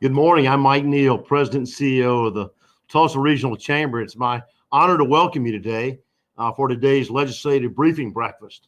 Good morning. I'm Mike Neal, President and CEO of the Tulsa Regional Chamber. It's my honor to welcome you today for today's legislative briefing breakfast.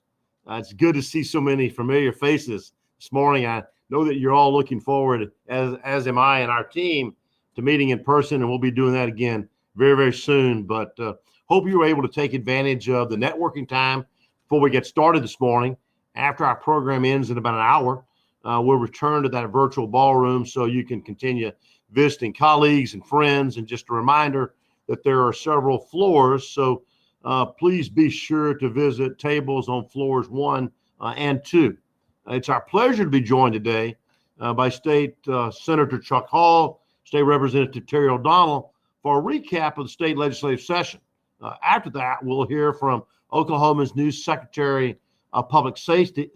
It's good to see so many familiar faces this morning. I know that you're all looking forward, as am I and our team, to meeting in person, and we'll be doing that again very, very soon. But hope you were able to take advantage of the networking time before we get started this morning. After our program ends in about an hour, we'll return to that virtual ballroom so you can continue visiting colleagues and friends. And just a reminder that there are several floors, so please be sure to visit tables on floors 1 and 2. It's our pleasure to be joined today by State Senator Chuck Hall, State Representative Terry O'Donnell for a recap of the state legislative session. After that, we'll hear from Oklahoma's new Secretary of Public Safety,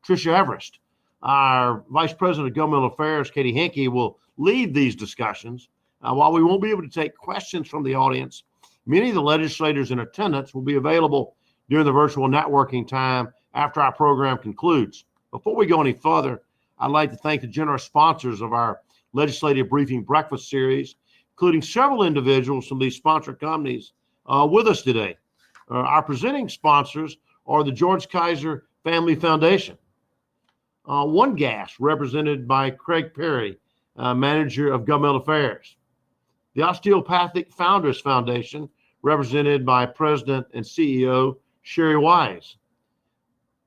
Tricia Everest. Our Vice President of Governmental Affairs, Katie Hinkey, will lead these discussions. While we won't be able to take questions from the audience, many of the legislators in attendance will be available during the virtual networking time after our program concludes. Before we go any further, I'd like to thank the generous sponsors of our legislative briefing breakfast series, including several individuals from these sponsored companies with us today. Our presenting sponsors are the George Kaiser Family Foundation, One Gas, represented by Craig Perry, Manager of Governmental Affairs, the Osteopathic Founders Foundation, represented by President and CEO Sherry Wise,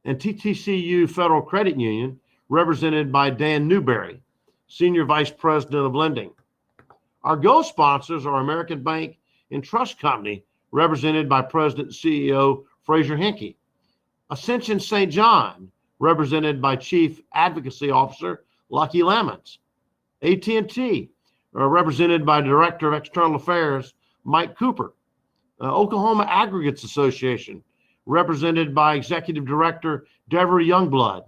and TTCU Federal Credit Union, represented by Dan Newberry, Senior Vice President of Lending. Our Go sponsors are American Bank and Trust Company, represented by President and CEO Fraser Hinkey, Ascension St. John, represented by Chief Advocacy Officer Lucky Lamons, AT&T, represented by Director of External Affairs Mike Cooper, Oklahoma Aggregates Association, represented by Executive Director Deborah Youngblood,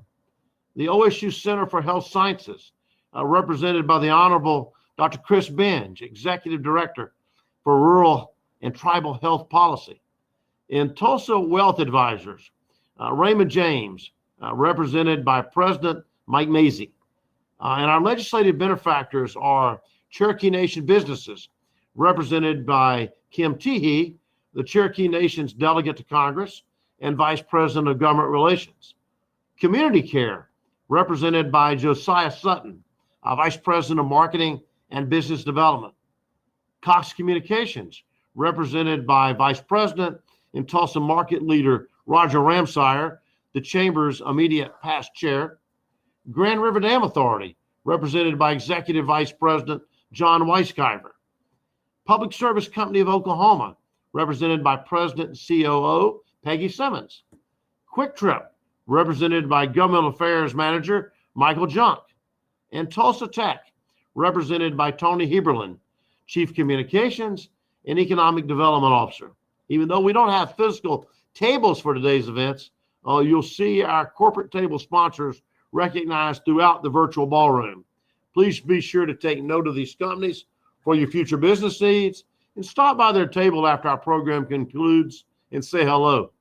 the OSU Center for Health Sciences, represented by the Honorable Dr. Chris Benge, Executive Director for Rural and Tribal Health Policy, and Tulsa Wealth Advisors, Raymond James, represented by President Mike Mazie. And our legislative benefactors are Cherokee Nation Businesses, represented by Kim Teehee, the Cherokee Nation's delegate to Congress and Vice President of Government Relations. Community Care, represented by Josiah Sutton, Vice President of Marketing and Business Development. Cox Communications, represented by Vice President and Tulsa Market Leader Roger Ramsire, the Chamber's immediate past chair. Grand River Dam Authority, represented by Executive Vice President John Weiskiver. Public Service Company of Oklahoma, represented by President and COO Peggy Simmons. Quick Trip, represented by Governmental Affairs Manager Michael Junk. And Tulsa Tech, represented by Tony Heberlin, Chief Communications and Economic Development Officer. Even though we don't have physical tables for today's events, you'll see our corporate table sponsors recognized throughout the virtual ballroom. Please be sure to take note of these companies for your future business needs and stop by their table after our program concludes and say hello.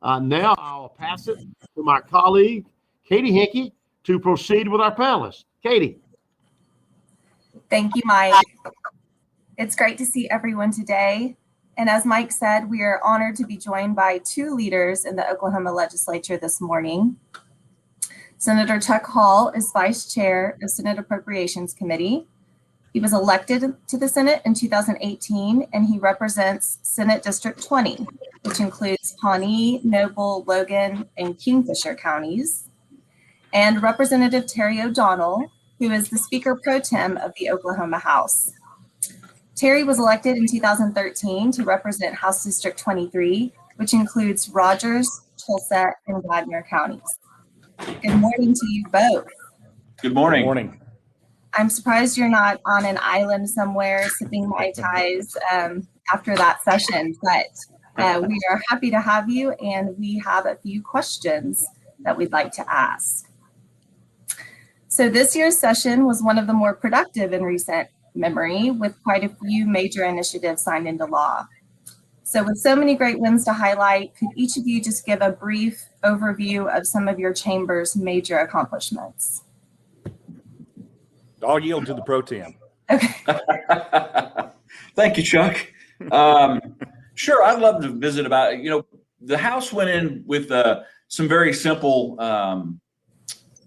Now I'll pass it to my colleague, Katie Hinkey, to proceed with our panelists. Katie. Thank you, Mike. It's great to see everyone today. And as Mike said, we are honored to be joined by two leaders in the Oklahoma legislature this morning. Senator Chuck Hall is Vice Chair of Senate Appropriations Committee. He was elected to the Senate in 2018, and he represents Senate District 20, which includes Pawnee, Noble, Logan, and Kingfisher counties. And Representative Terry O'Donnell, who is the Speaker Pro Tem of the Oklahoma House. Terry was elected in 2013 to represent House District 23, which includes Rogers, Tulsa, and Gardner counties. Good morning to you both. Good morning. Good morning. I'm surprised you're not on an island somewhere sipping Mai Tais after that session, but we are happy to have you, and we have a few questions that we'd like to ask. So this year's session was one of the more productive in recent memory, with quite a few major initiatives signed into law. So with so many great wins to highlight, could each of you just give a brief overview of some of your chamber's major accomplishments? I'll yield to the pro tem. Okay. Thank you, Chuck. Sure, I'd love to visit about, the House went in with some very simple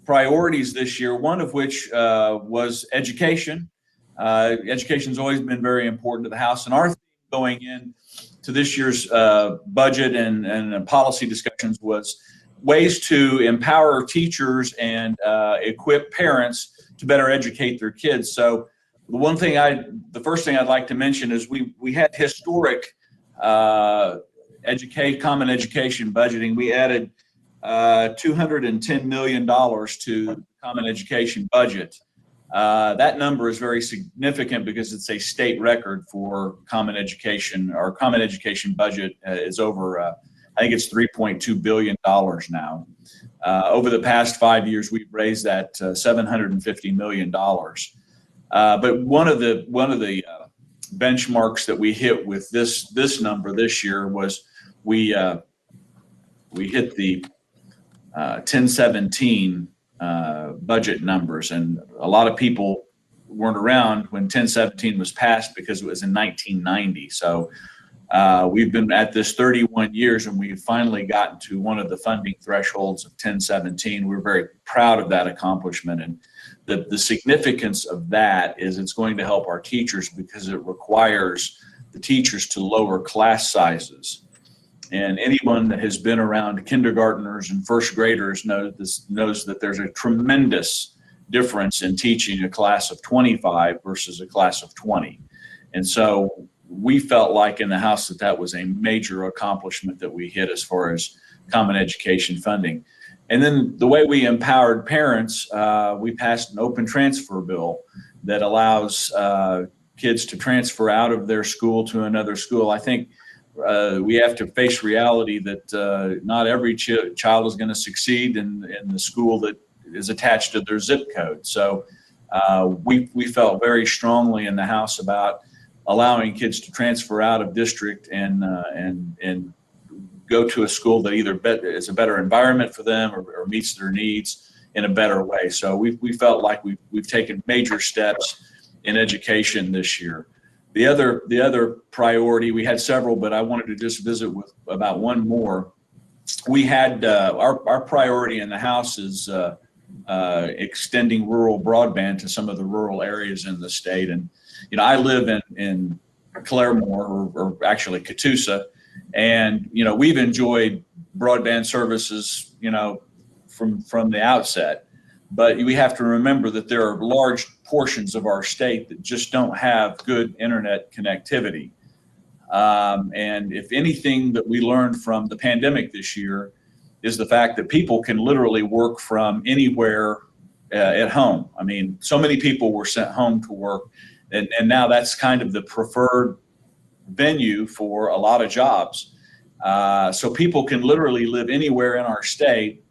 priorities this year, one of which was education. Education's always been very important to the House, and our theme going in to this year's budget and policy discussions was ways to empower teachers and equip parents to better educate their kids. So the first thing I'd like to mention is we had historic common education budgeting. We added $210 million to the common education budget. That number is very significant because it's a state record for common education. Our common education budget is over, I think it's $3.2 billion now. Over the past 5 years, we've raised that $750 million. But one of the benchmarks that we hit with this number this year was we hit the 1017 budget numbers, and a lot of people weren't around when 1017 was passed because it was in 1990. So we've been at this 31 years, and we've finally gotten to one of the funding thresholds of 1017. We're very proud of that accomplishment, and the significance of that is it's going to help our teachers because it requires the teachers to lower class sizes. And anyone that has been around kindergartners and first graders knows that there's a tremendous difference in teaching a class of 25 versus a class of 20. And so we felt like in the House that was a major accomplishment that we hit as far as common education funding. And then the way we empowered parents, we passed an open transfer bill that allows kids to transfer out of their school to another school. I think we have to face reality that not every child is going to succeed in the school that is attached to their zip code. So we felt very strongly in the House about allowing kids to transfer out of district and go to a school that either is a better environment for them or meets their needs in a better way. So we felt like we've taken major steps in education this year. The other priority, we had several, but I wanted to just visit with about one more. We had our priority in the House is extending rural broadband to some of the rural areas in the state. And I live in Claremore, or actually Catoosa, and we've enjoyed broadband services from the outset. But we have to remember that there are large portions of our state that just don't have good internet connectivity. And if anything that we learned from the pandemic this year is the fact that people can literally work from anywhere at home. I mean, so many people were sent home to work, and now that's kind of the preferred venue for a lot of jobs. So people can literally live anywhere in our state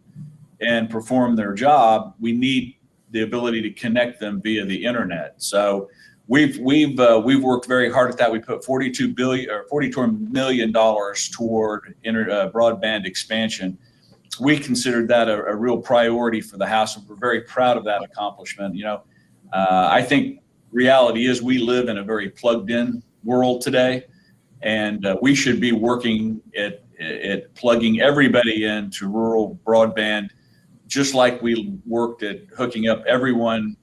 and perform their job. We need the ability to connect them via the internet. So we've worked very hard at that. We put $42 million toward broadband expansion. We considered that a real priority for the House, and we're very proud of that accomplishment. I think reality is we live in a very plugged-in world today, and we should be working at plugging everybody into rural broadband, just like we worked at hooking up everyone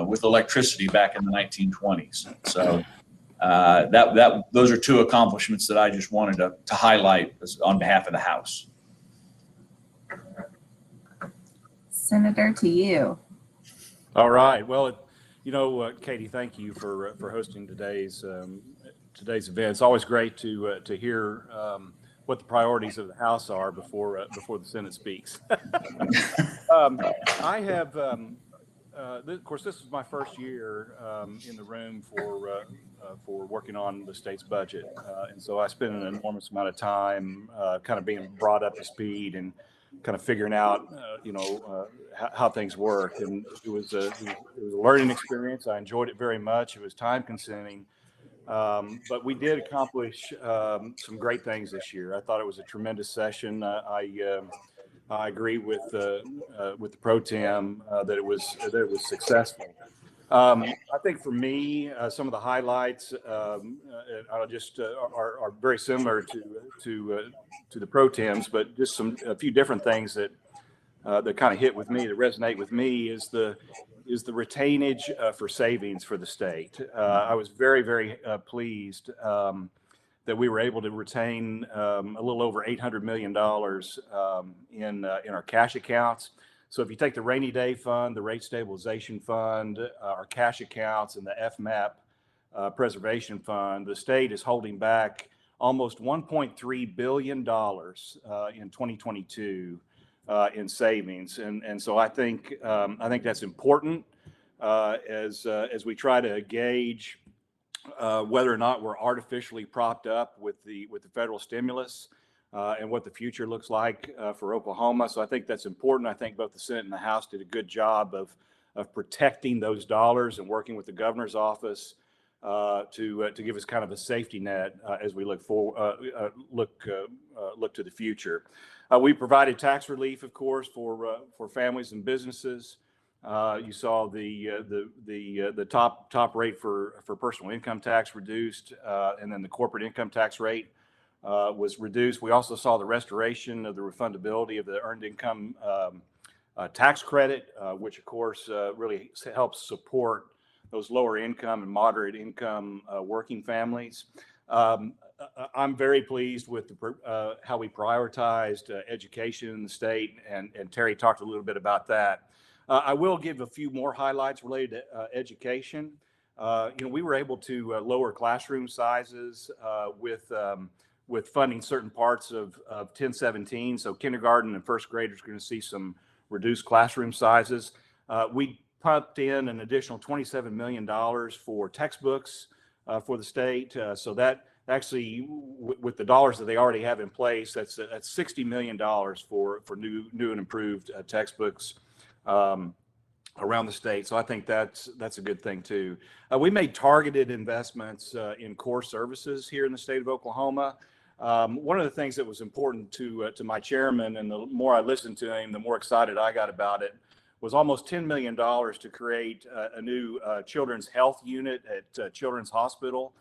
with electricity back in the 1920s. So those are two accomplishments that I just wanted to highlight on behalf of the House. Senator, to you. All right. Well, Katie, thank you for hosting today's event. It's always great to hear what the priorities of the House are before the Senate speaks. I have, of course, this is my first year in the room for working on the state's budget, and so I spent an enormous amount of time kind of being brought up to speed and kind of figuring out, how things work. And it was a learning experience. I enjoyed it very much. It was time consuming. But we did accomplish some great things this year. I thought it was a tremendous session. I agree with the pro tem that it was successful. I think for me, some of the highlights I'll just are very similar to the pro tems, but just a few different things that kind of hit with me, that resonate with me, is the retainage for savings for the state. I was very, very pleased that we were able to retain a little over $800 million in our cash accounts. So if you take the rainy day fund, the rate stabilization fund, our cash accounts, and the FMAP preservation fund, the state is holding back almost $1.3 billion in 2022 in savings, and so I think that's important as we try to gauge whether or not we're artificially propped up with the federal stimulus and what the future looks like for Oklahoma. So I think that's important. I think both the Senate and the House did a good job of protecting those dollars and working with the governor's office to give us kind of a safety net as we look to the future. We provided tax relief, of course, for families and businesses. You saw the top rate for personal income tax reduced, and then the corporate income tax rate was reduced. We also saw the restoration of the refundability of the earned income tax credit, which of course really helps support those lower income and moderate income working families. I'm very pleased with how we prioritized education in the state, and Terry talked a little bit about that. I will give a few more highlights related to education. We were able to lower classroom sizes with funding certain parts of 1017. So kindergarten and first graders are going to see some reduced classroom sizes. We pumped in an additional $27 million for textbooks for the state. So that actually, with the dollars that they already have in place, that's $60 million for new and improved textbooks around the state. So I think that's a good thing too. We made targeted investments in core services here in the state of Oklahoma. One of the things that was important to my chairman, and the more I listened to him, the more excited I got about it, was almost $10 million to create a new children's health unit at Children's Hospital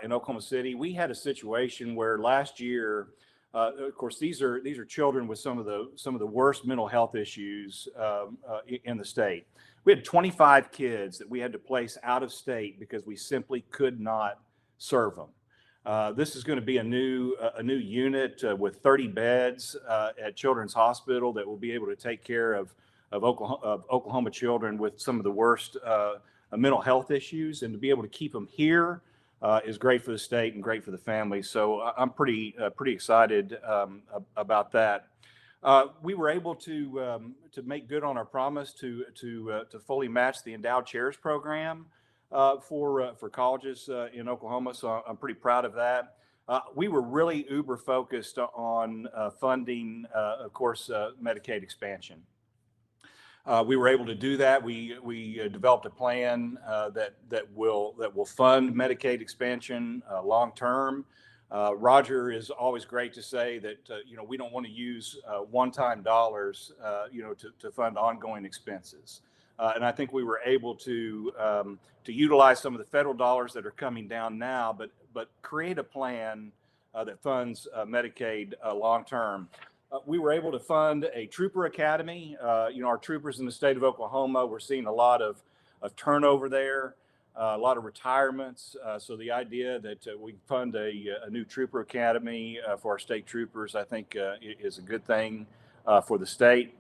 in Oklahoma City. We had a situation where last year, of course, these are children with some of the worst mental health issues in the state. We had 25 kids that we had to place out of state because we simply could not serve them. This is going to be a new unit with 30 beds at Children's Hospital that will be able to take care of Oklahoma children with some of the worst mental health issues, and to be able to keep them here is great for the state and great for the family. So I'm pretty excited about that. We were able to make good on our promise to fully match the endowed chairs program for colleges in Oklahoma. So I'm pretty proud of that. We were really uber focused on funding, of course, Medicaid expansion. We were able to do that. We developed a plan that will fund Medicaid expansion long term. Roger is always great to say that we don't want to use one-time dollars to fund ongoing expenses. And I think we were able to utilize some of the federal dollars that are coming down now, but create a plan that funds Medicaid long term. We were able to fund a trooper academy. Our troopers in the state of Oklahoma, we're seeing a lot of turnover there, a lot of retirements. So the idea that we fund a new trooper academy for our state troopers, I think is a good thing for the state.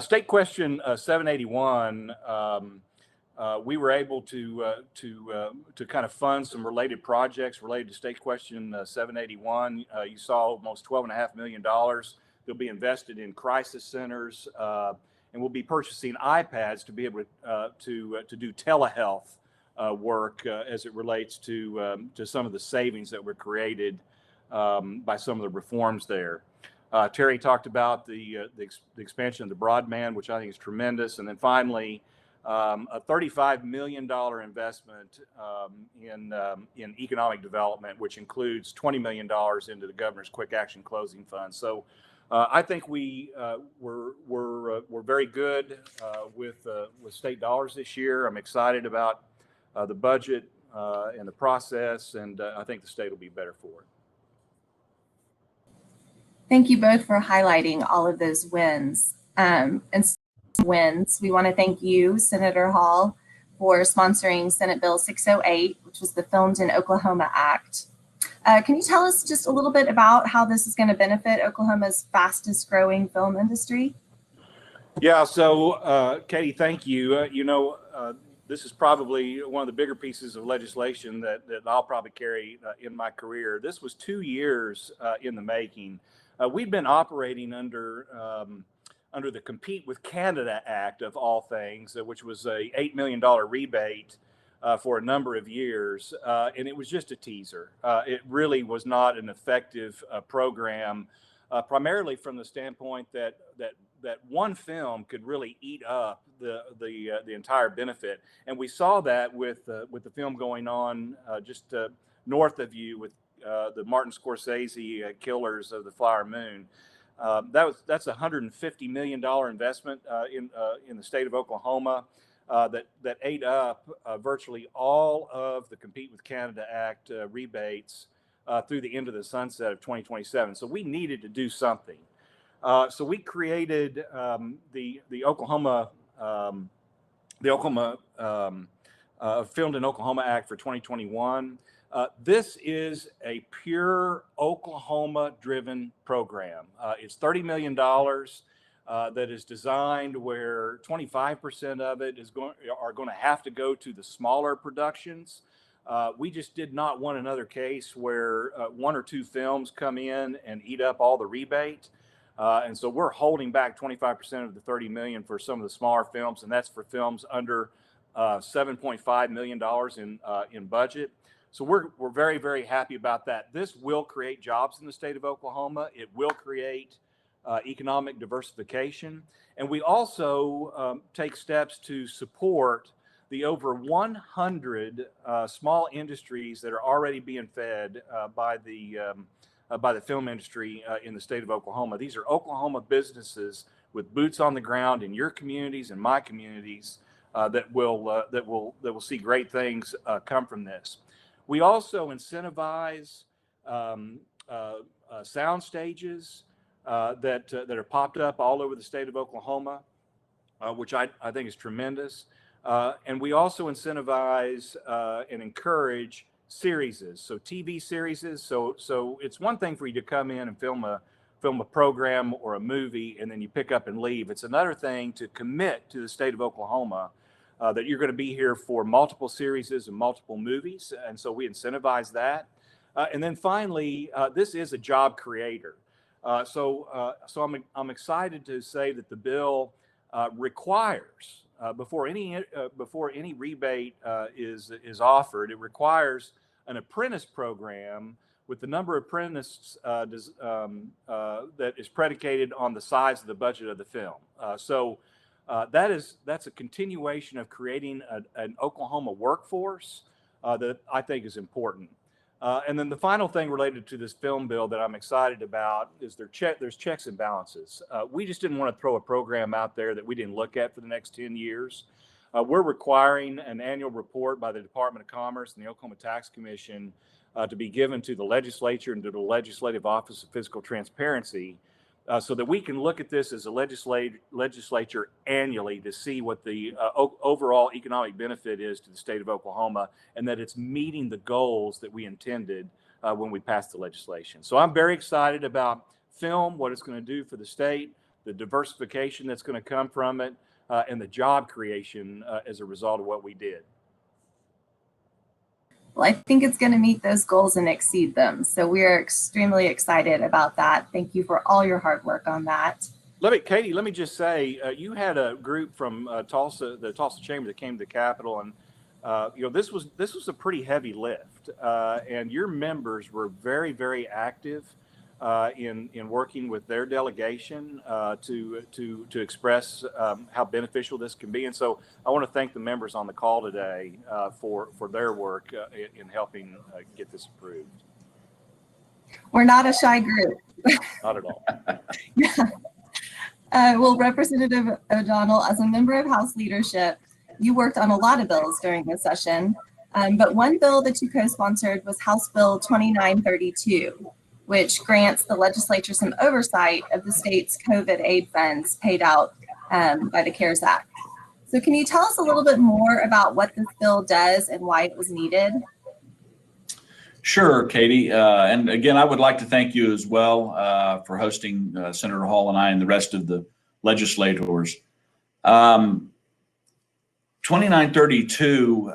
State Question 781, we were able to kind of fund some related projects related to State Question 781. You saw almost $12.5 million. They'll be invested in crisis centers, and we'll be purchasing iPads to be able to do telehealth work as it relates to some of the savings that were created by some of the reforms there. Terry talked about the expansion of the broadband, which I think is tremendous. And then finally, a $35 million investment in economic development, which includes $20 million into the governor's quick action closing fund. So I think we're very good with state dollars this year. I'm excited about the budget and the process, and I think the state will be better for it. Thank you both for highlighting all of those wins. We want to thank you, Senator Hall, for sponsoring Senate Bill 608, which was the Filmed in Oklahoma Act. Can you tell us just a little bit about how this is going to benefit Oklahoma's fastest growing film industry? Yeah, so Katie, thank you. This is probably one of the bigger pieces of legislation that I'll probably carry in my career. This was 2 years in the making. We've been operating under the Compete with Canada Act, of all things, which was a $8 million rebate for a number of years, and it was just a teaser. It really was not an effective program, primarily from the standpoint that one film could really eat up the entire benefit, and we saw that with the film going on just north of you with the Martin Scorsese Killers of the Flower Moon. That's a $150 million investment in the state of Oklahoma that ate up virtually all of the Compete with Canada Act rebates through the end of the sunset of 2027. So we needed to do something. So we created the Oklahoma Filmed in Oklahoma Act for 2021. This is a pure Oklahoma-driven program. It's $30 million that is designed where 25% of it are going to have to go to the smaller productions. We just did not want another case where 1 or 2 films come in and eat up all the rebate. And so we're holding back 25% of the $30 million for some of the smaller films, and that's for films under $7.5 million in budget. So we're very, very happy about that. This will create jobs in the state of Oklahoma. It will create economic diversification. And we also take steps to support the over 100 small industries that are already being fed by the film industry in the state of Oklahoma. These are Oklahoma businesses with boots on the ground in your communities and my communities that will see great things come from this. We also incentivize sound stages that are popped up all over the state of Oklahoma, which I think is tremendous. And we also incentivize and encourage series, so TV series. So it's one thing for you to come in and film a program or a movie and then you pick up and leave. It's another thing to commit to the state of Oklahoma that you're going to be here for multiple series and multiple movies, and so we incentivize that. And then finally, this is a job creator. So I'm excited to say that the bill requires before any rebate is offered, it requires an apprentice program with the number of apprentices that is predicated on the size of the budget of the film. That's a continuation of creating an Oklahoma workforce that I think is important. And then the final thing related to this film bill that I'm excited about is there's checks and balances. We just didn't want to throw a program out there that we didn't look at for the next 10 years. We're requiring an annual report by the Department of Commerce and the Oklahoma Tax Commission to be given to the legislature and to the Legislative Office of Fiscal Transparency so that we can look at this as a legislature annually to see what the overall economic benefit is to the state of Oklahoma and that it's meeting the goals that we intended when we passed the legislation. So I'm very excited about film, what it's going to do for the state, the diversification that's going to come from it, and the job creation as a result of what we did. Well, I think it's going to meet those goals and exceed them. So we are extremely excited about that. Thank you for all your hard work on that. Katie, let me just say, you had a group from Tulsa, the Tulsa Chamber, that came to the Capitol, and this was a pretty heavy lift, and your members were very, very active in working with their delegation to express how beneficial this can be. And so I want to thank the members on the call today for their work in helping get this approved. We're not a shy group. Not at all. Well, Representative O'Donnell, as a member of House leadership, you worked on a lot of bills during this session, but one bill that you co-sponsored was House Bill 2932, which grants the legislature some oversight of the state's COVID aid funds paid out by the CARES Act. So can you tell us a little bit more about what this bill does and why it was needed? Sure, Katie. And again, I would like to thank you as well for hosting Senator Hall and I and the rest of the legislators. 2932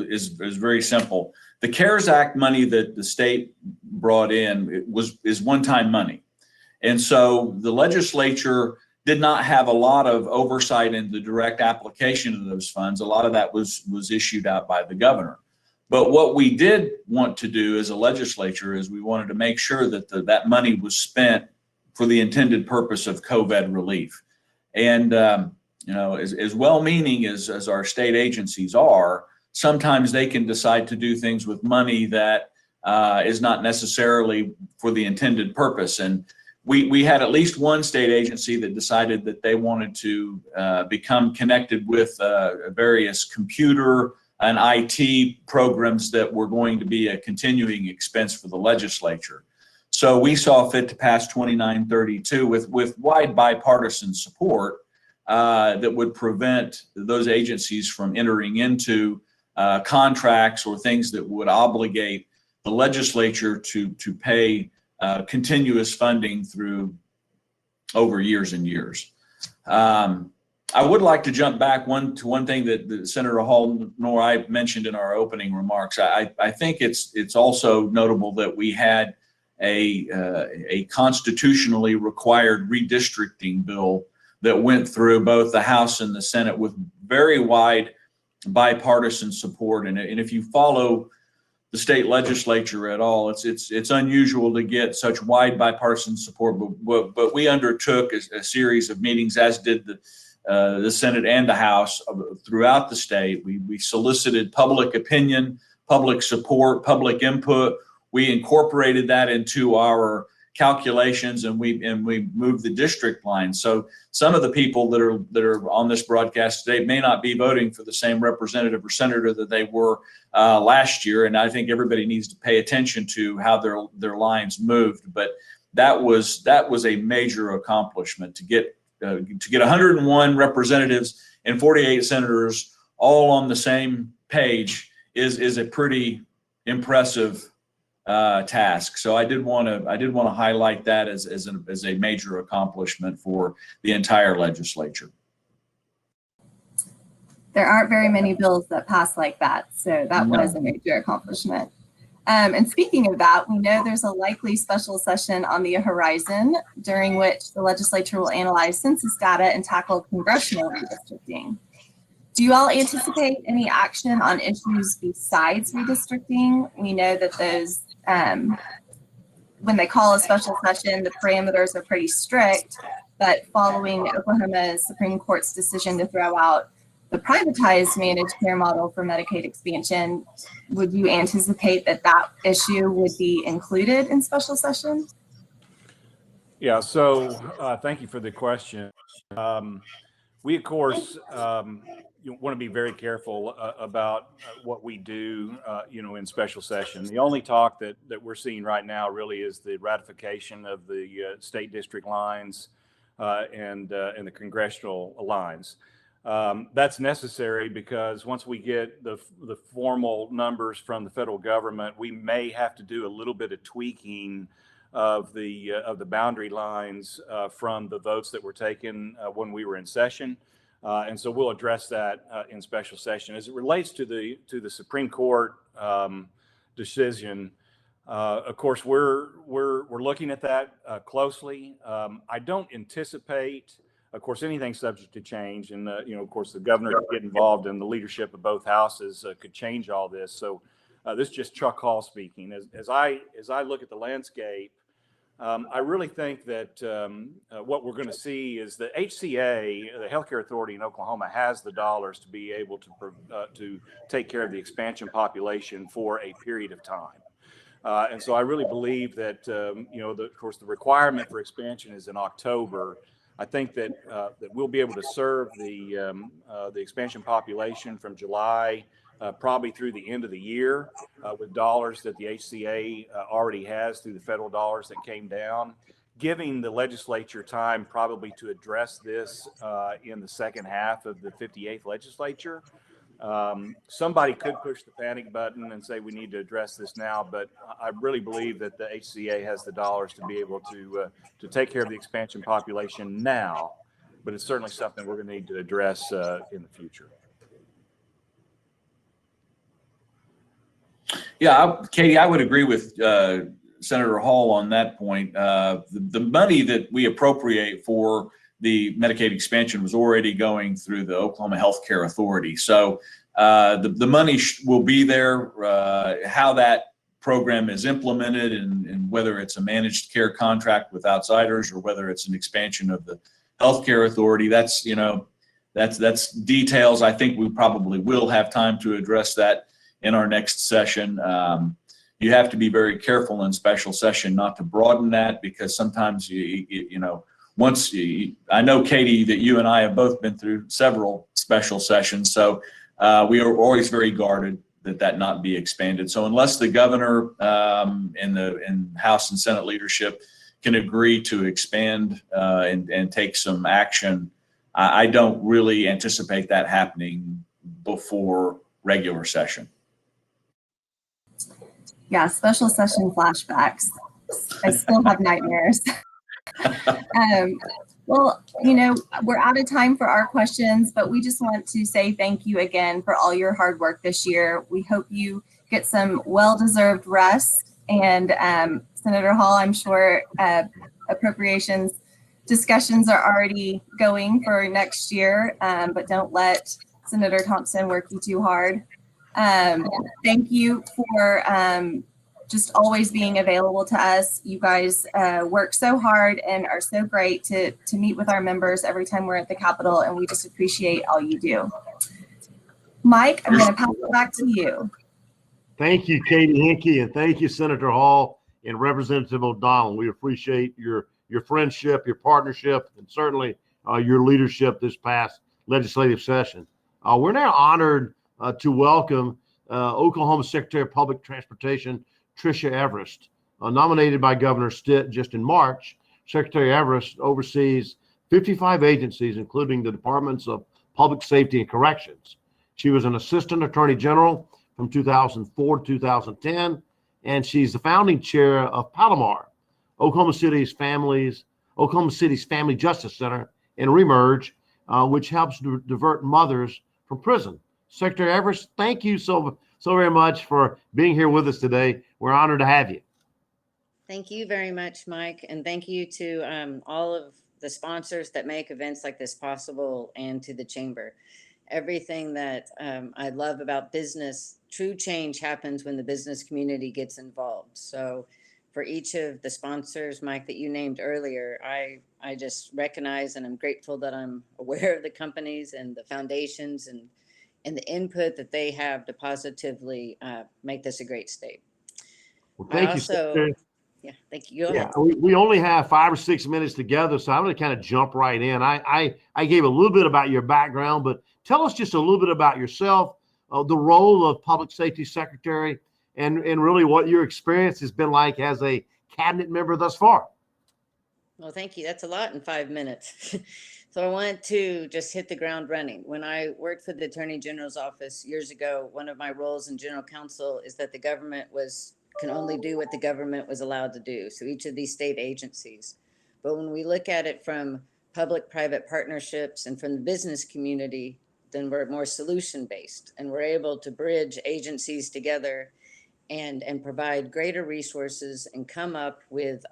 is very simple. The CARES Act money that the state brought in is one-time money. And so the legislature did not have a lot of oversight in the direct application of those funds. A lot of that was issued out by the governor. But what we did want to do as a legislature is we wanted to make sure that that money was spent for the intended purpose of COVID relief. And as well-meaning as our state agencies are, sometimes they can decide to do things with money that is not necessarily for the intended purpose. And we had at least one state agency that decided that they wanted to become connected with various computer and IT programs that were going to be a continuing expense for the legislature. So we saw fit to pass 2932 with wide bipartisan support that would prevent those agencies from entering into contracts or things that would obligate the legislature to pay continuous funding through over years and years. I would like to jump back to one thing that Senator Hall nor I mentioned in our opening remarks. I think it's also notable that we had a constitutionally required redistricting bill that went through both the House and the Senate with very wide bipartisan support. And if you follow the state legislature at all, it's unusual to get such wide bipartisan support. But we undertook a series of meetings, as did the Senate and the House throughout the state. We solicited public opinion, public support, public input. We incorporated that into our calculations, and we moved the district line. So some of the people that are on this broadcast today may not be voting for the same representative or senator that they were last year, and I think everybody needs to pay attention to how their lines moved. But that was a major accomplishment to get 101 representatives and 48 senators all on the same page is a pretty impressive task. So I did want to highlight that as a major accomplishment for the entire legislature. There aren't very many bills that pass like that, so that was a major accomplishment. And speaking of that, we know there's a likely special session on the horizon during which the legislature will analyze census data and tackle congressional redistricting. Do you all anticipate any action on issues besides redistricting? We know that those, when they call a special session, the parameters are pretty strict, but following Oklahoma's Supreme Court's decision to throw out the privatized managed care model for Medicaid expansion, would you anticipate that issue would be included in special session? Yeah, so thank you for the question. We, of course, want to be very careful about what we do, in special session. The only talk that we're seeing right now really is the ratification of the state district lines and the congressional lines. That's necessary because once we get the formal numbers from the federal government, we may have to do a little bit of tweaking of the boundary lines from the votes that were taken when we were in session. And so we'll address that in special session. As it relates to the Supreme Court decision, of course, we're looking at that closely. I don't anticipate, of course, anything subject to change, and of course, the governor could get involved, and the leadership of both houses could change all this. So this is just Chuck Hall speaking. As I look at the landscape, I really think that what we're going to see is the HCA, the Healthcare Authority in Oklahoma, has the dollars to be able to take care of the expansion population for a period of time. And so I really believe that, of course, the requirement for expansion is in October. I think that we'll be able to serve the expansion population from July probably through the end of the year with dollars that the HCA already has through the federal dollars that came down, giving the legislature time probably to address this in the second half of the 58th legislature. Somebody could push the panic button and say we need to address this now, but I really believe that the HCA has the dollars to be able to take care of the expansion population now, but it's certainly something we're going to need to address in the future. Yeah, Katie, I would agree with Senator Hall on that point. The money that we appropriate for the Medicaid expansion was already going through the Oklahoma Healthcare Authority. So the money will be there. How that program is implemented and whether it's a managed care contract with outsiders or whether it's an expansion of the Healthcare Authority, that's details. I think we probably will have time to address that in our next session. You have to be very careful in special session not to broaden that, because sometimes I know, Katie, that you and I have both been through several special sessions, so we are always very guarded that not be expanded. So unless the governor and House and Senate leadership can agree to expand and take some action, I don't really anticipate that happening before regular session. Yeah, special session flashbacks. I still have nightmares. Well, we're out of time for our questions, but we just want to say thank you again for all your hard work this year. We hope you get some well-deserved rest. And Senator Hall, I'm sure appropriations discussions are already going for next year, but don't let Senator Thompson work you too hard. Thank you for just always being available to us. You guys work so hard and are so great to meet with our members every time we're at the Capitol, and we just appreciate all you do. Mike, I'm going to pass it back to you. Thank you, Katie Hinkey, and thank you, Senator Hall and Representative O'Donnell. We appreciate your friendship, your partnership, and certainly your leadership this past legislative session. We're now honored to welcome Oklahoma Secretary of Public Transportation, Tricia Everest. Nominated by Governor Stitt just in March, Secretary Everest oversees 55 agencies, including the Departments of Public Safety and Corrections. She was an Assistant Attorney General from 2004 to 2010, and she's the founding chair of Palomar, Oklahoma City's Family Justice Center, and Remerge, which helps divert mothers from prison. Secretary Everest, thank you so very much for being here with us today. We're honored to have you. Thank you very much, Mike. And thank you to all of the sponsors that make events like this possible, and to the Chamber. Everything that I love about business, true change happens when the business community gets involved. So for each of the sponsors, Mike, that you named earlier, I just recognize and I'm grateful that I'm aware of the companies and the foundations and the input that they have to positively make this a great state. Well, thank you, Secretary. Yeah, thank you. Go Yeah, ahead. we only have 5 or 6 minutes together, so I'm going to kind of jump right in. I gave a little bit about your background, but tell us just a little bit about yourself, the role of Public Safety Secretary, and really what your experience has been like as a cabinet member thus far. Well, thank you. That's a lot in 5 minutes. So I want to just hit the ground running. When I worked for the Attorney General's office years ago, one of my roles in General Counsel is that the government can only do what the government was allowed to do. So each of these state agencies. But when we look at it from public-private partnerships and from the business community, then we're more solution-based, and we're able to bridge agencies together and provide greater resources and come up with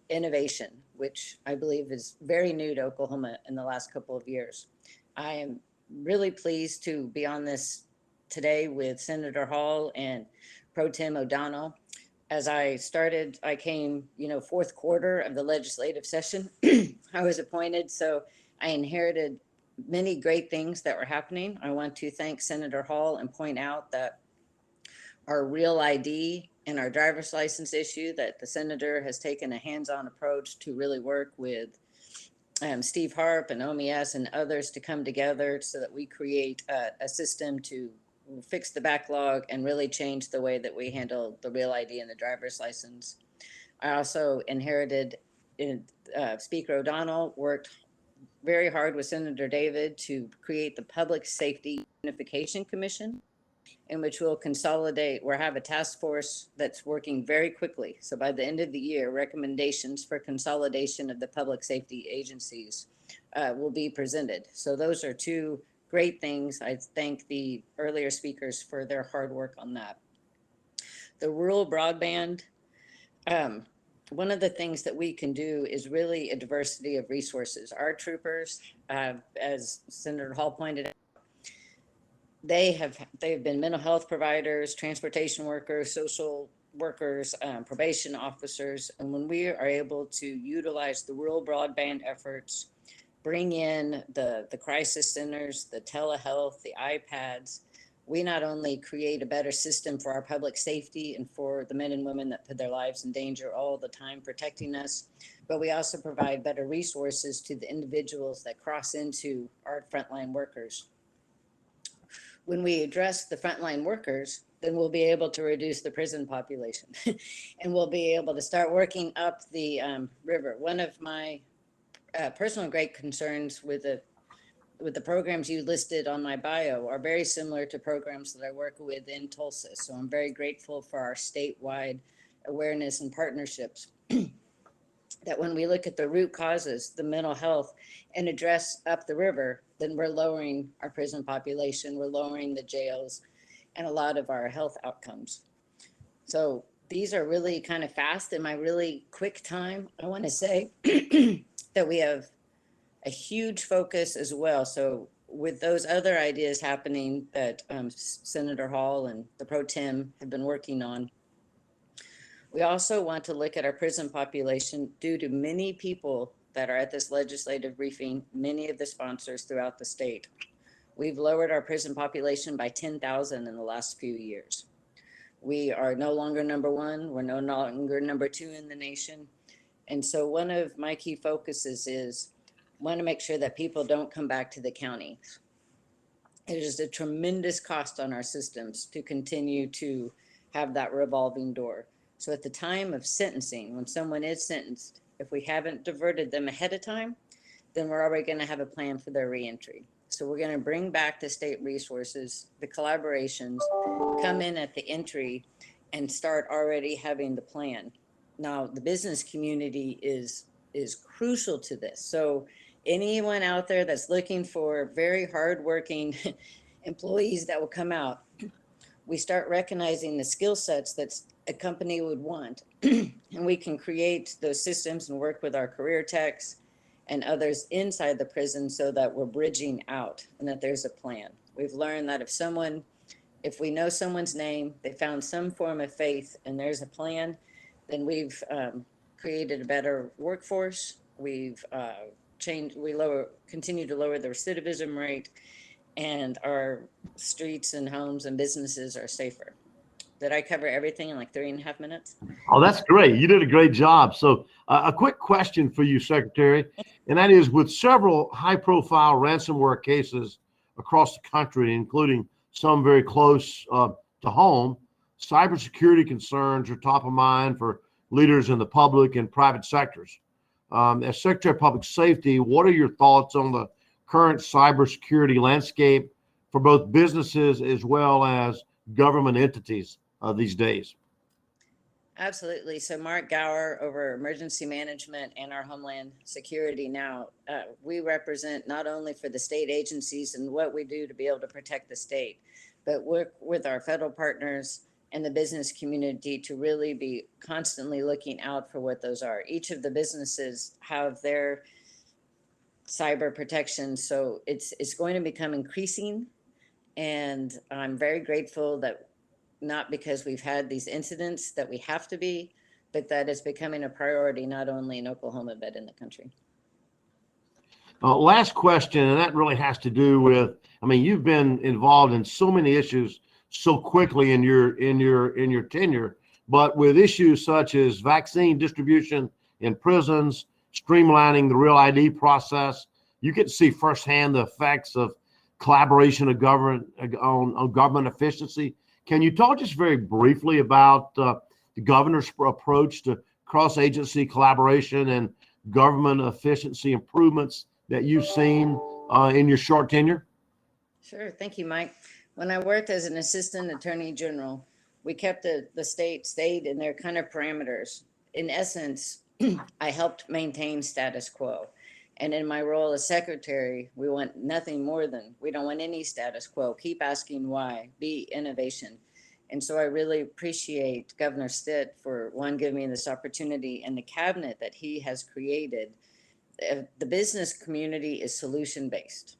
innovation, which I believe is very new to Oklahoma in the last couple of years. I am really pleased to be on this today with Senator Hall and Pro Tem O'Donnell. As I started, I came, fourth quarter of the legislative session. I was appointed, so I inherited many great things that were happening. I want to thank Senator Hall and point out that our real ID and our driver's license issue, that the senator has taken a hands-on approach to really work with Steve Harp and OMS and others to come together so that we create a system to fix the backlog and really change the way that we handle the real ID and the driver's license. I also inherited, Speaker O'Donnell worked very hard with Senator David to create the Public Safety Unification Commission, in which we'll consolidate, we'll have a task force that's working very quickly. So by the end of the year, recommendations for consolidation of the public safety agencies will be presented. So those are two great things. I thank the earlier speakers for their hard work on that. The rural broadband, one of the things that we can do is really a diversity of resources. Our troopers, as Senator Hall pointed out, they've been mental health providers, transportation workers, social workers, probation officers. And when we are able to utilize the rural broadband efforts, bring in the crisis centers, the telehealth, the iPads, we not only create a better system for our public safety and for the men and women that put their lives in danger all the time protecting us, but we also provide better resources to the individuals that cross into our frontline workers. When we address the frontline workers, then we'll be able to reduce the prison population and we'll be able to start working up the river. One of my personal great concerns with the programs you listed on my bio are very similar to programs that I work with in Tulsa. So I'm very grateful for our statewide awareness and partnerships. That when we look at the root causes, the mental health, and address up the river, then we're lowering our prison population, we're lowering the jails, and a lot of our health outcomes. So these are really kind of fast in my really quick time. I want to say that we have a huge focus as well. So with those other ideas happening that Senator Hall and the Pro Tem have been working on, we also want to look at our prison population due to many people that are at this legislative briefing, many of the sponsors throughout the state. We've lowered our prison population by 10,000 in the last few years. We are no longer number one, we're no longer number two in the nation. And so one of my key focuses is want to make sure that people don't come back to the county. It is a tremendous cost on our systems to continue to have that revolving door. So at the time of sentencing, when someone is sentenced, if we haven't diverted them ahead of time, then we're already going to have a plan for their reentry. So we're going to bring back the state resources, the collaborations, come in at the entry and start already having the plan. Now, the business community is crucial to this. So anyone out there that's looking for very hardworking employees that will come out, we start recognizing the skill sets that a company would want. And we can create those systems and work with our career techs and others inside the prison so that we're bridging out and that there's a plan. We've learned that if we know someone's name, they found some form of faith and there's a plan, then we've created a better workforce. We've continue to lower the recidivism rate, and our streets and homes and businesses are safer. Did I cover everything in like 3.5 minutes? Oh, that's great. You did a great job. So a quick question for you, Secretary, and that is, with several high-profile ransomware cases across the country, including some very close to home, cybersecurity concerns are top of mind for leaders in the public and private sectors. As Secretary of Public Safety, what are your thoughts on the current cybersecurity landscape for both businesses as well as government entities these days? Absolutely. So Mark Gower over emergency management and our Homeland Security now, we represent not only for the state agencies and what we do to be able to protect the state, but work with our federal partners and the business community to really be constantly looking out for what those are. Each of the businesses have their cyber protection. So it's going to become increasing. And I'm very grateful that not because we've had these incidents that we have to be, but that is becoming a priority, not only in Oklahoma, but in the country. Last question, and that really has to do with, you've been involved in so many issues so quickly in your tenure. But with issues such as vaccine distribution in prisons, streamlining the real ID process, you get to see firsthand the effects of collaboration of government on government efficiency. Can you talk just very briefly about the governor's approach to cross-agency collaboration and government efficiency improvements that you've seen in your short tenure? Sure. Thank you, Mike. When I worked as an assistant attorney general, we kept the state stayed in their kind of parameters. In essence, I helped maintain status quo. And in my role as secretary, we want nothing more than, we don't want any status quo. Keep asking why, be innovation. And so I really appreciate Governor Stitt for giving me this opportunity, and the cabinet that he has created. The business community is solution-based.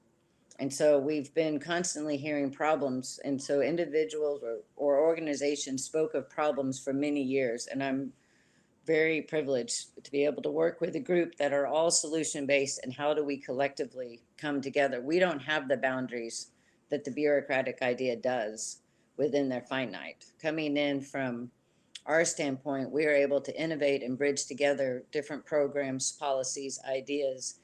And so we've been constantly hearing problems. And so individuals or organizations spoke of problems for many years. And I'm very privileged to be able to work with a group that are all solution-based, and how do we collectively come together? We don't have the boundaries that the bureaucratic idea does within their finite. Coming in from our standpoint, we are able to innovate and bridge together different programs, policies, ideas,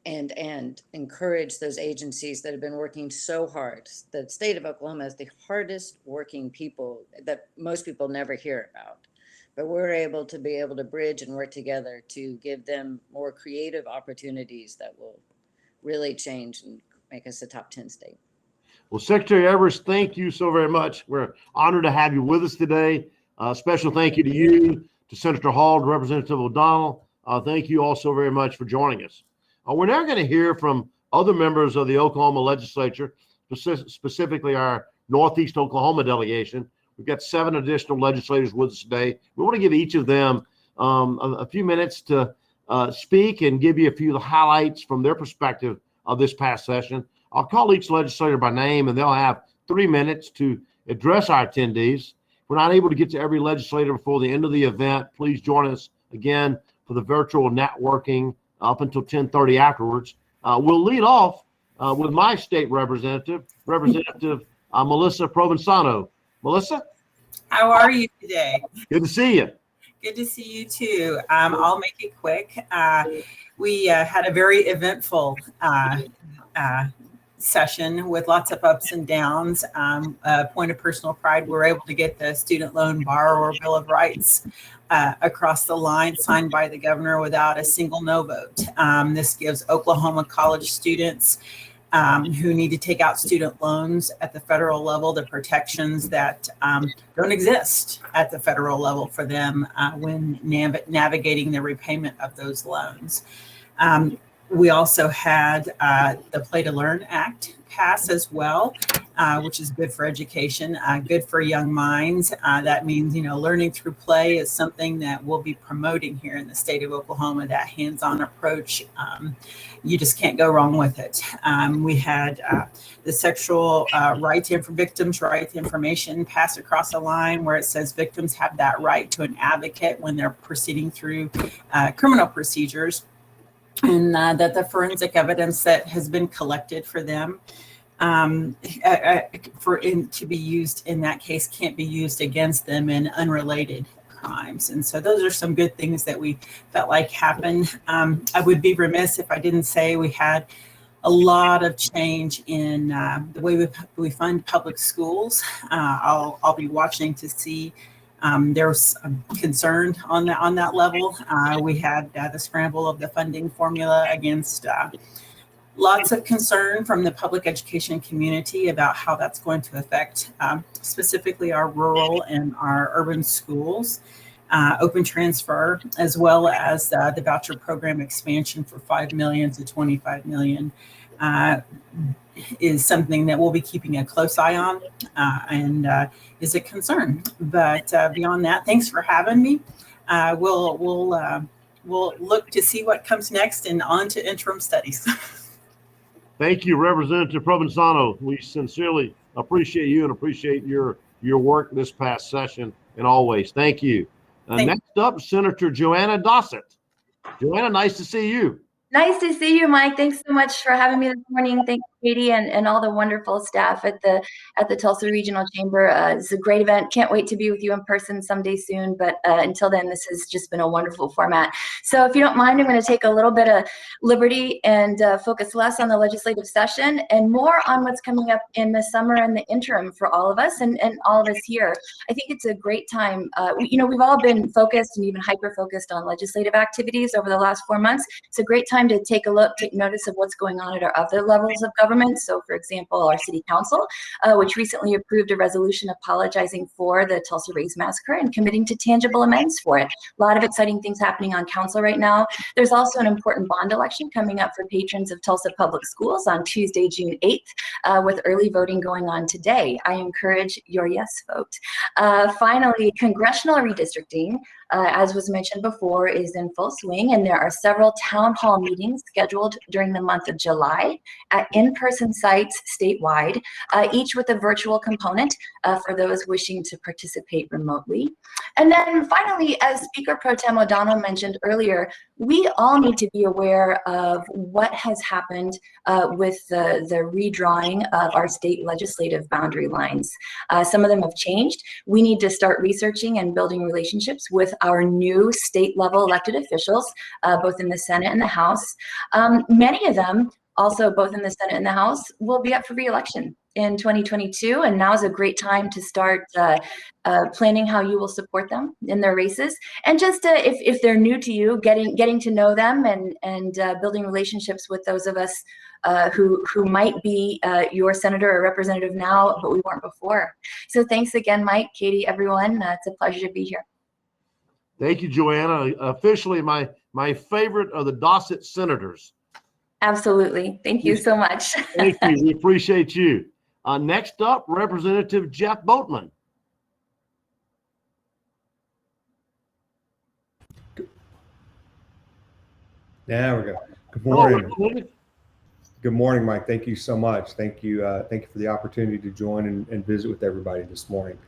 and encourage those agencies that have been working so hard. The state of Oklahoma has the hardest working people that most people never hear about. But we're able to bridge and work together to give them more creative opportunities that will really change and make us a top 10 state. Well, Secretary Evers, thank you so very much. We're honored to have you with us today. Special thank you to you, to Senator Hall, to Representative O'Donnell. Thank you all so very much for joining us. We're now going to hear from other members of the Oklahoma legislature, specifically our Northeast Oklahoma delegation. We've got 7 additional legislators with us today. We want to give each of them a few minutes to speak and give you a few of the highlights from their perspective of this past session. I'll call each legislator by name, and they'll have 3 minutes to address our attendees. If we're not able to get to every legislator before the end of the event, please join us again for the virtual networking up until 10:30 afterwards. We'll lead off with my state representative, Representative Melissa Provenzano. Melissa? How are you today? Good to see you. Good to see you too. I'll make it quick. We had a very eventful session with lots of ups and downs. A point of personal pride, we were able to get the student loan borrower Bill of Rights across the line, signed by the governor without a single no vote. This gives Oklahoma college students who need to take out student loans at the federal level the protections that don't exist at the federal level for them when navigating the repayment of those loans. We also had the Play to Learn Act pass as well, which is good for education, good for young minds. That means, learning through play is something that we'll be promoting here in the state of Oklahoma, that hands-on approach. You just can't go wrong with it. We had the sexual victims' right to information pass across the line, where it says victims have that right to an advocate when they're proceeding through criminal procedures. And that the forensic evidence that has been collected for them to be used in that case can't be used against them in unrelated crimes. And so those are some good things that we felt like happened. I would be remiss if I didn't say we had a lot of change in the way we fund public schools. I'll be watching to see. There's concern on that level. We had the scramble of the funding formula against lots of concern from the public education community about how that's going to affect specifically our rural and our urban schools. Open transfer, as well as the voucher program expansion for $5 million to $25 million. Is something that we'll be keeping a close eye on and is a concern. But beyond that, thanks for having me. We'll look to see what comes next and on to interim studies. Thank you, Representative Provenzano. We sincerely appreciate you and appreciate your work this past session and always. Thank you. Next up, Senator Joanna Dossett. Joanna, nice to see you. Nice to see you, Mike. Thanks so much for having me this morning. Thanks Katie, and all the wonderful staff at the Tulsa Regional Chamber. It's a great event. Can't wait to be with you in person someday soon. But until then, this has just been a wonderful format. So if you don't mind, I'm going to take a little bit of liberty and focus less on the legislative session and more on what's coming up in the summer and the interim for all of us and all of us here. I think it's a great time. We've all been focused and even hyper-focused on legislative activities over the last 4 months. It's a great time to take notice of what's going on at our other levels of government. So, for example, our city council, which recently approved a resolution apologizing for the Tulsa Race Massacre and committing to tangible amends for it. A lot of exciting things happening on council right now. There's also an important bond election coming up for patrons of Tulsa Public Schools on Tuesday, June 8th, with early voting going on today. I encourage your yes vote. Finally, congressional redistricting, as was mentioned before, is in full swing, and there are several town hall meetings scheduled during the month of July at in-person sites statewide, each with a virtual component for those wishing to participate remotely. And then finally, as Speaker Pro Tem O'Donnell mentioned earlier, we all need to be aware of what has happened with the redrawing of our state legislative boundary lines. Some of them have changed. We need to start researching and building relationships with our new state level elected officials, both in the Senate and the House. Many of them, also both in the Senate and the House, will be up for re-election in 2022, and now is a great time to start planning how you will support them in their races, and just if they're new to you, getting to know them and building relationships with those of us who might be your senator or representative now, but we weren't before. So thanks again, Mike, Katie, everyone. It's a pleasure to be here. Thank you, Joanna. Officially, my favorite of the Dossett senators. Absolutely. Thank you so much. Thank you. We appreciate you. Next up, Representative Jeff Boatman. There we go. Good morning. Hello. Good morning, Mike. Thank you so much. Thank you for the opportunity to join and visit with everybody this morning.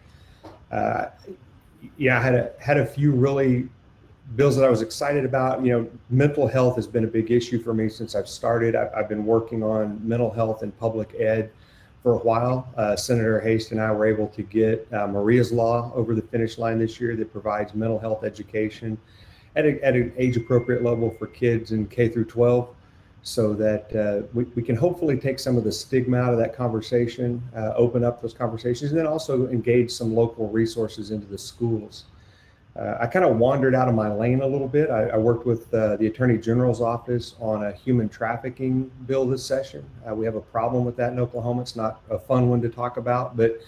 Yeah, I had a few really bills that I was excited about. Mental health has been a big issue for me since I've started. I've been working on mental health and public ed for a while. Senator Hast and I were able to get Maria's Law over the finish line this year that provides mental health education at an age appropriate level for kids in K through 12, so that we can hopefully take some of the stigma out of that conversation, open up those conversations, and then also engage some local resources into the schools. I kind of wandered out of my lane a little bit. I worked with the Attorney General's office on a human trafficking bill this session. We have a problem with that in Oklahoma. It's not a fun one to talk about, but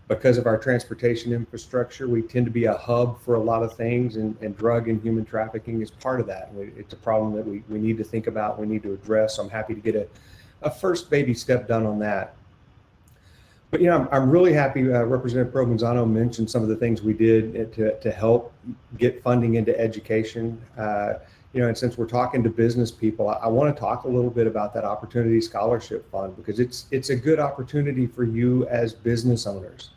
because of our transportation infrastructure, we tend to be a hub for a lot of things, and drug and human trafficking is part of that. It's a problem that we need to think about, we need to address. So I'm happy to get a first baby step done on that. But I'm really happy Representative Provenzano mentioned some of the things we did to help get funding into education. And since we're talking to business people, I want to talk a little bit about that Opportunity Scholarship Fund, because it's a good opportunity for you as business owners.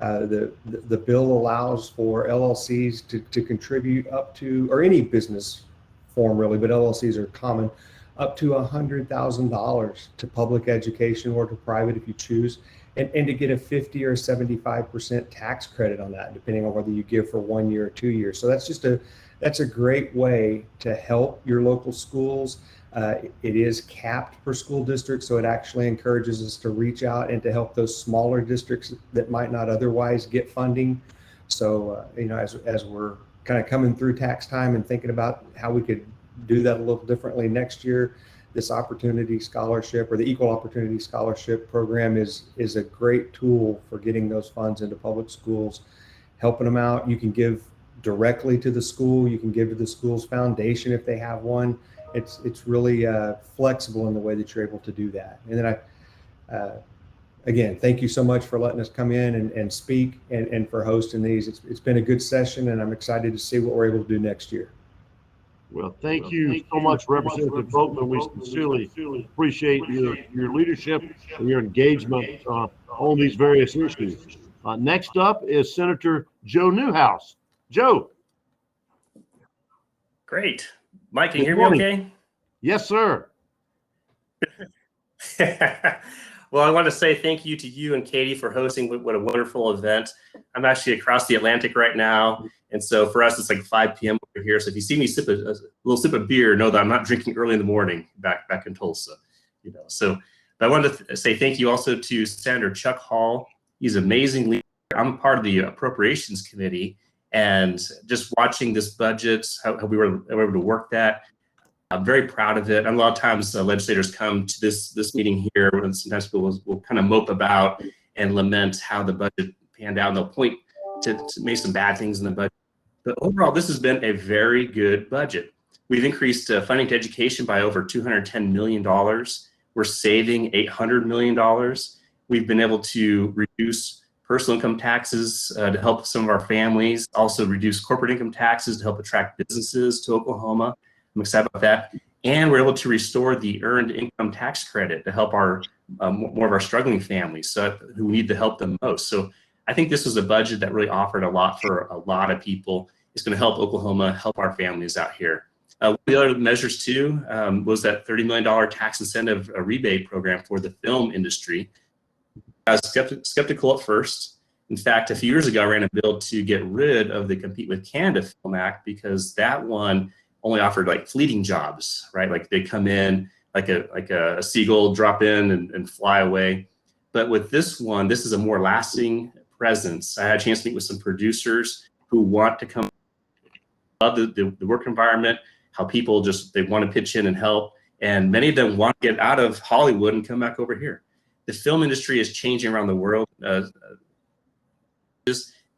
The bill allows for LLCs to contribute up to, or any business form really, but LLCs are common, up to $100,000 to public education or to private if you choose. And to get a 50 or 75% tax credit on that, depending on whether you give for 1 year or 2 years. So that's a great way to help your local schools. It is capped per school district, so it actually encourages us to reach out and to help those smaller districts that might not otherwise get funding. So as we're kind of coming through tax time and thinking about how we could do that a little differently next year, this Opportunity Scholarship, or the Equal Opportunity Scholarship program, is a great tool for getting those funds into public schools, helping them out. You can give directly to the school. You can give to the school's foundation if they have one. It's really flexible in the way that you're able to do that. And then again, thank you so much for letting us come in and speak and for hosting these. It's been a good session, and I'm excited to see what we're able to do next year. Well, thank you so much, Representative Boatman. We sincerely appreciate your leadership and your engagement on these various issues. Next up is Senator Joe Newhouse. Joe. Great. Mike, can you hear me okay? Yes, sir. Well, I want to say thank you to you and Katie for hosting. What a wonderful event. I'm actually across the Atlantic right now. And so for us, it's like 5 p.m. over here. So if you see me sip a little sip of beer, know that I'm not drinking early in the morning back in Tulsa. So but I wanted to say thank you also to Senator Chuck Hall. He's an amazing leader. I'm part of the Appropriations Committee, and just watching this budget, how we were able to work that, I'm very proud of it. And a lot of times legislators come to this meeting here, and sometimes people will kind of mope about and lament how the budget panned out, and they'll point to maybe some bad things in the budget. But overall, this has been a very good budget. We've increased funding to education by over $210 million. We're saving $800 million. We've been able to reduce personal income taxes to help some of our families, also reduce corporate income taxes to help attract businesses to Oklahoma. I'm excited about that. And we're able to restore the earned income tax credit to help our more of our struggling families who need the help the most. So I think this was a budget that really offered a lot for a lot of people. It's going to help Oklahoma, help our families out here. One of the other measures too was that $30 million tax incentive rebate program for the film industry. I was skeptical at first. In fact, a few years ago, I ran a bill to get rid of the Compete with Canada Film Act because that one only offered like fleeting jobs, right? Like they come in like a seagull, drop in and fly away. But with this one, this is a more lasting presence. I had a chance to meet with some producers who want to come, love the work environment, how people they want to pitch in and help. And many of them want to get out of Hollywood and come back over here. The film industry is changing around the world.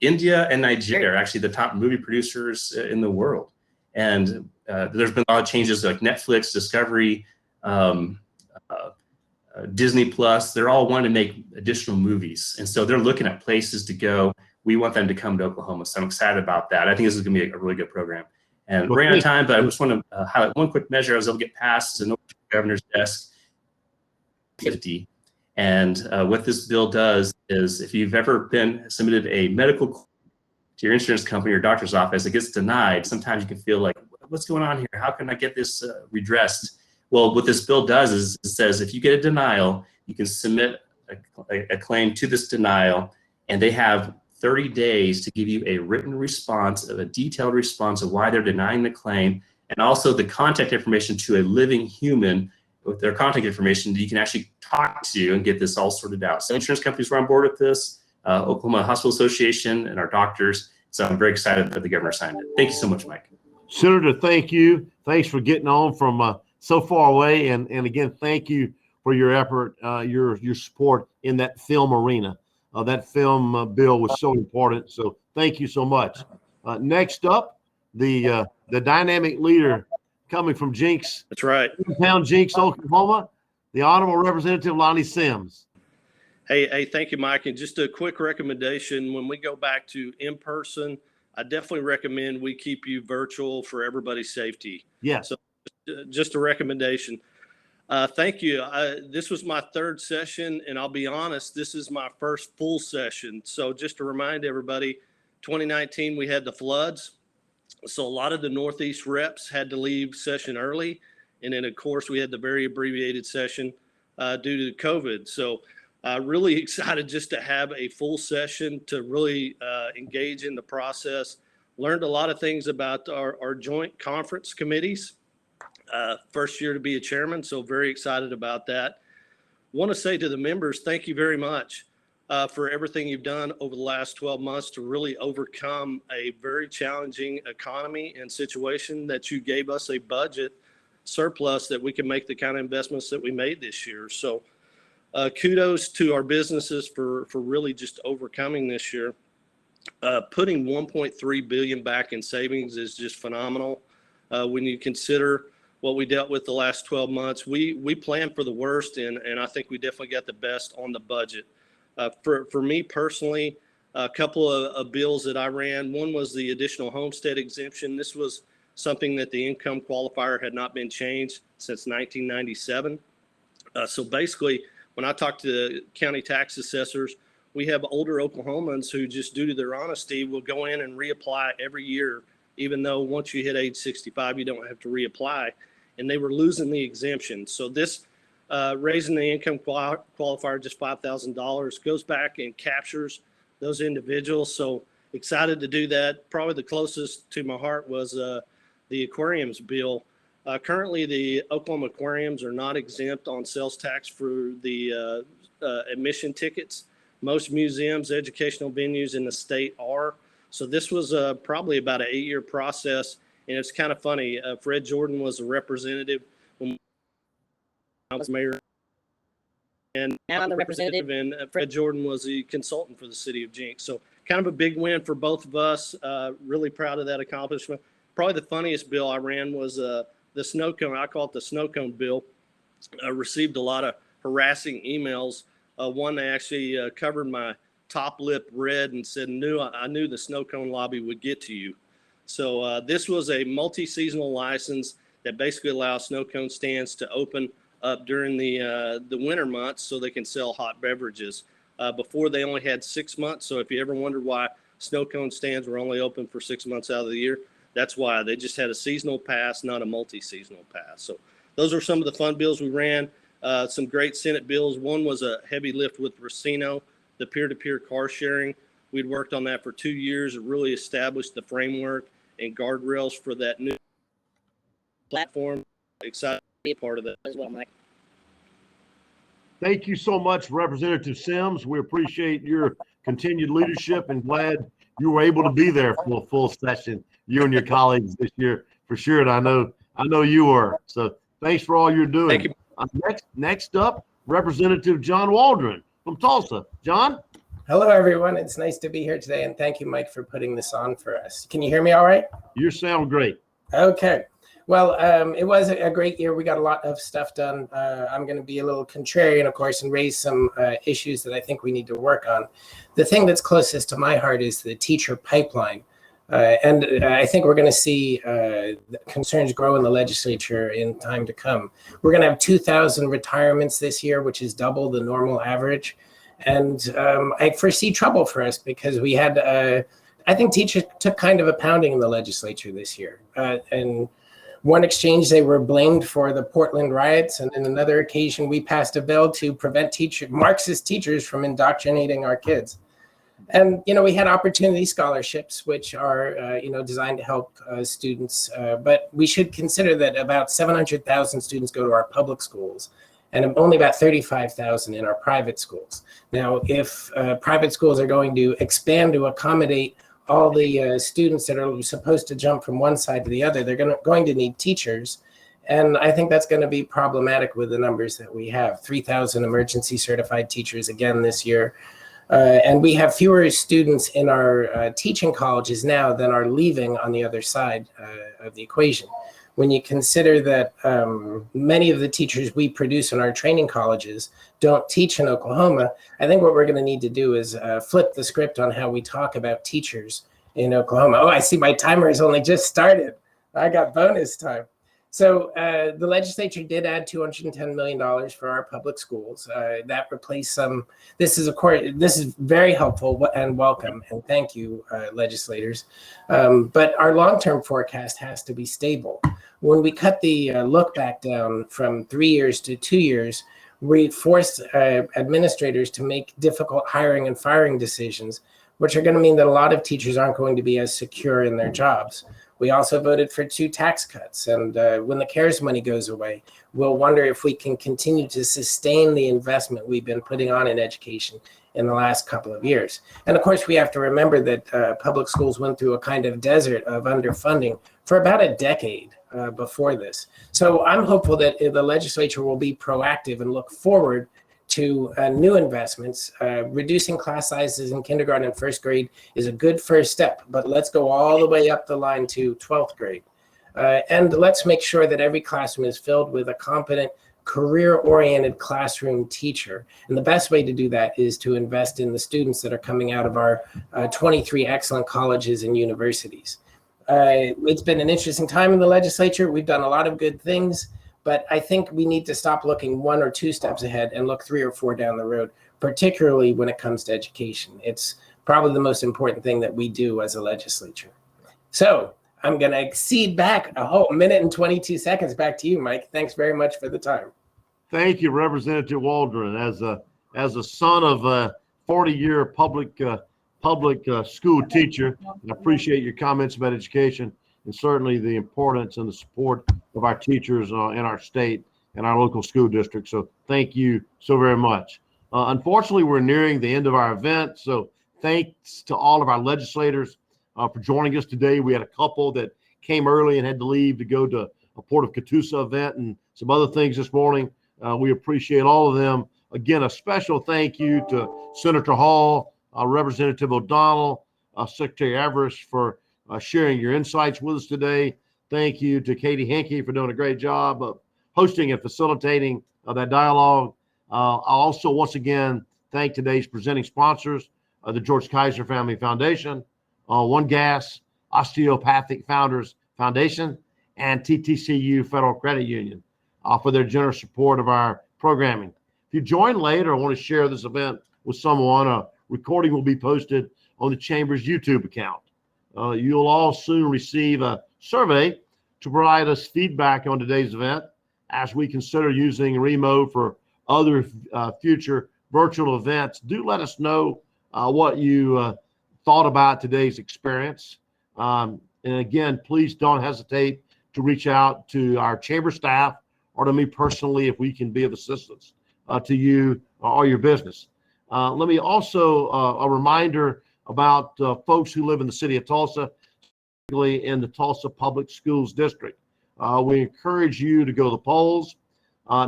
India and Nigeria are actually the top movie producers in the world. And there's been a lot of changes like Netflix, Discovery, Disney Plus. They're all wanting to make additional movies. And so they're looking at places to go. We want them to come to Oklahoma. So I'm excited about that. I think this is going to be a really good program. And we're running out of time, but I just want to highlight one quick measure. I was able to get past the governor's desk, 50. And what this bill does is if you've ever been submitted a medical to your insurance company or doctor's office, it gets denied. Sometimes you can feel like, what's going on here? How can I get this redressed? Well, what this bill does is it says if you get a denial, you can submit a claim to this denial, and they have 30 days to give you a written response, a detailed response of why they're denying the claim, and also the contact information to a living human with their contact information that you can actually talk to and get this all sorted out. So insurance companies were on board with this, Oklahoma Hospital Association and our doctors. So I'm very excited that the governor signed it. Thank you so much, Mike. Senator, thank you. Thanks for getting on from so far away. And again, thank you for your effort, your support in that film arena. That film bill was so important. So thank you so much. Next up, the dynamic leader coming from Jinx. That's right. Town Jinx, Oklahoma, the Honorable Representative Lonnie Sims. Hey, thank you, Mike. And just a quick recommendation, when we go back to in-person, I definitely recommend we keep you virtual for everybody's safety. Yes. So just a recommendation. Thank you. This was my third session, and I'll be honest, this is my first full session. So just to remind everybody, 2019, we had the floods. So a lot of the Northeast reps had to leave session early. And then, of course, we had the very abbreviated session due to COVID. So really excited just to have a full session to really engage in the process. Learned a lot of things about our joint conference committees. First year to be a chairman, so very excited about that. Want to say to the members, thank you very much for everything you've done over the last 12 months to really overcome a very challenging economy and situation that you gave us a budget surplus that we can make the kind of investments that we made this year. So kudos to our businesses for really just overcoming this year. Putting $1.3 billion back in savings is just phenomenal. When you consider what we dealt with the last 12 months, we planned for the worst, and I think we definitely got the best on the budget. For me personally, a couple of bills that I ran, one was the additional homestead exemption. This was something that the income qualifier had not been changed since 1997. So basically, when I talk to county tax assessors, we have older Oklahomans who just due to their honesty will go in and reapply every year, even though once you hit age 65, you don't have to reapply. And they were losing the exemption. So this raising the income qualifier just $5,000 goes back and captures those individuals. So excited to do that. Probably the closest to my heart was the aquariums bill. Currently, the Oklahoma aquariums are not exempt on sales tax for the admission tickets. Most museums, educational venues in the state are. So this was probably about an 8-year process. And it's kind of funny. Fred Jordan was a representative when I was mayor. And now I'm the representative, and Fred Jordan was the consultant for the city of Jinx. So kind of a big win for both of us. Really proud of that accomplishment. Probably the funniest bill I ran was the snow cone. I call it the snow cone bill. I received a lot of harassing emails. One, they actually covered my top lip red and said, I knew the snow cone lobby would get to you. So this was a multi-seasonal license that basically allows snow cone stands to open up during the winter months so they can sell hot beverages. Before, they only had 6 months. So if you ever wondered why snow cone stands were only open for 6 months out of the year, that's why. They just had a seasonal pass, not a multi-seasonal pass. So those are some of the fun bills we ran. Some great Senate bills. One was a heavy lift with Racino, the peer-to-peer car sharing. We'd worked on that for 2 years. It really established the framework and guardrails for that new platform. Excited to be a part of that as well, Mike. Thank you so much, Representative Sims. We appreciate your continued leadership and glad you were able to be there for a full session, you and your colleagues this year for sure. And I know you were. So thanks for all you're doing. Thank you. Next up, Representative John Waldron from Tulsa. John? Hello, everyone. It's nice to be here today, and thank you, Mike, for putting this on for us. Can you hear me all right? You sound great. Okay. Well, it was a great year. We got a lot of stuff done. I'm going to be a little contrarian, of course, and raise some issues that I think we need to work on. The thing that's closest to my heart is the teacher pipeline. And I think we're going to see concerns grow in the legislature in time to come. We're going to have 2,000 retirements this year, which is double the normal average. And I foresee trouble for us because we had, I think teachers took kind of a pounding in the legislature this year. And one exchange, they were blamed for the Portland riots. And in another occasion, we passed a bill to prevent Marxist teachers from indoctrinating our kids. And, we had opportunity scholarships, which are, designed to help students. But we should consider that about 700,000 students go to our public schools and only about 35,000 in our private schools. Now, if private schools are going to expand to accommodate all the students that are supposed to jump from one side to the other, they're going to need teachers. And I think that's going to be problematic with the numbers that we have. 3,000 emergency certified teachers again this year. And we have fewer students in our teaching colleges now than are leaving on the other side of the equation. When you consider that many of the teachers we produce in our training colleges don't teach in Oklahoma, I think what we're going to need to do is flip the script on how we talk about teachers in Oklahoma. Oh, I see my timer has only just started. I got bonus time. So the legislature did add $210 million for our public schools. That replaced some. This is very helpful and welcome, and thank you, legislators. But our long-term forecast has to be stable. When we cut the look back down from 3 years to 2 years, we forced administrators to make difficult hiring and firing decisions, which are going to mean that a lot of teachers aren't going to be as secure in their jobs. We also voted for 2 tax cuts. And when the CARES money goes away, we'll wonder if we can continue to sustain the investment we've been putting on in education in the last couple of years. And of course, we have to remember that public schools went through a kind of desert of underfunding for about a decade before this. So I'm hopeful that the legislature will be proactive and look forward to new investments. Reducing class sizes in kindergarten and first grade is a good first step, but let's go all the way up the line to 12th grade. And let's make sure that every classroom is filled with a competent, career-oriented classroom teacher. And the best way to do that is to invest in the students that are coming out of our 23 excellent colleges and universities. It's been an interesting time in the legislature. We've done a lot of good things. But I think we need to stop looking 1 or 2 steps ahead and look 3 or 4 down the road, particularly when it comes to education. It's probably the most important thing that we do as a legislature. So I'm going to exceed back a whole minute and 22 seconds back to you, Mike. Thanks very much for the time. Thank you, Representative Waldron. As a son of a 40-year public school teacher, I appreciate your comments about education and certainly the importance and the support of our teachers in our state and our local school district. So thank you so very much. Unfortunately, we're nearing the end of our event. So thanks to all of our legislators for joining us today. We had a couple that came early and had to leave to go to a Port of Catoosa event and some other things this morning. We appreciate all of them. Again, a special thank you to Senator Hall, Representative O'Donnell, Secretary Everest for sharing your insights with us today. Thank you to Katie Henke for doing a great job of hosting and facilitating that dialogue. I also, once again, thank today's presenting sponsors, the George Kaiser Family Foundation, One Gas, Osteopathic Founders Foundation, and TTCU Federal Credit Union for their generous support of our programming. If you join later or want to share this event with someone, a recording will be posted on the Chamber's YouTube account. You'll all soon receive a survey to provide us feedback on today's event as we consider using remote for other future virtual events. Do let us know what you thought about today's experience. And again, please don't hesitate to reach out to our chamber staff or to me personally if we can be of assistance to you or your business. Let me also a reminder about folks who live in the city of Tulsa, particularly in the Tulsa Public Schools District. We encourage you to go to the polls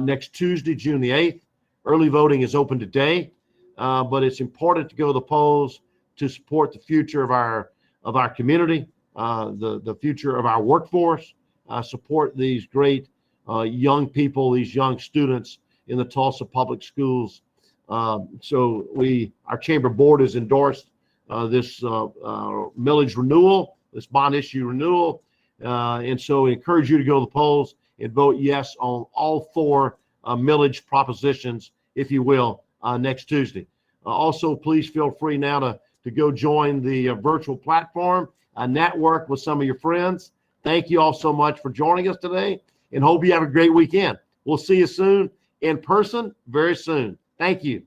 next Tuesday, June the 8th. Early voting is open today, but it's important to go to the polls to support the future of our community, the future of our workforce, support these great young people, these young students in the Tulsa Public Schools. So our chamber board has endorsed this millage renewal, this bond issue renewal. And so we encourage you to go to the polls and vote yes on all four millage propositions, if you will, next Tuesday. Also, please feel free now to go join the virtual platform, network with some of your friends. Thank you all so much for joining us today and hope you have a great weekend. We'll see you soon in person very soon. Thank you.